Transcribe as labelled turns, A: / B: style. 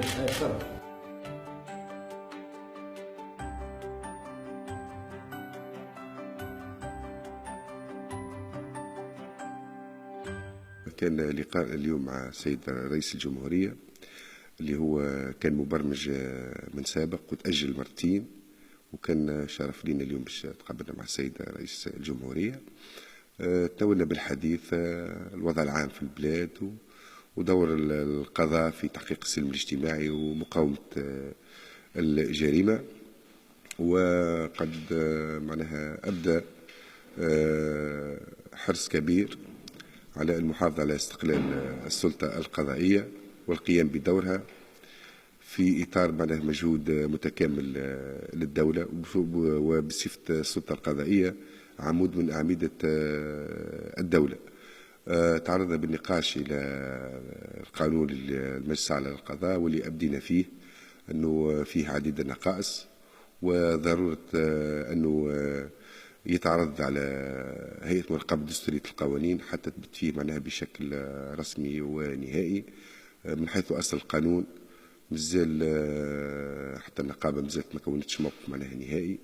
A: تفضل.
B: كان لقاء اليوم مع السيد رئيس الجمهورية اللي هو كان مبرمج من سابق وتأجل مرتين، وكان شرف لينا اليوم باش تقابلنا مع السيد رئيس الجمهورية. تناولنا بالحديث الوضع العام في البلاد ودور القضاء في تحقيق السلم الاجتماعي ومقاومة الجريمة. وقد معناها أبدأ حرص كبير على المحافظة على استقلال السلطة القضائية والقيام بدورها في إطار معناه مجهود متكامل للدولة، وبصفة السلطة القضائية عمود من أعمدة الدولة. تعرضنا بالنقاش إلى القانون المجلس على القضاء، واللي أبدينا فيه أنه فيه عديد النقائص وضرورة أنه يتعرض على هيئة مراقبة دستورية القوانين حتى تثبت فيه معناها بشكل رسمي ونهائي. من حيث أصل القانون مازال حتى النقابة مازالت ما كونتش موقف معناها نهائي.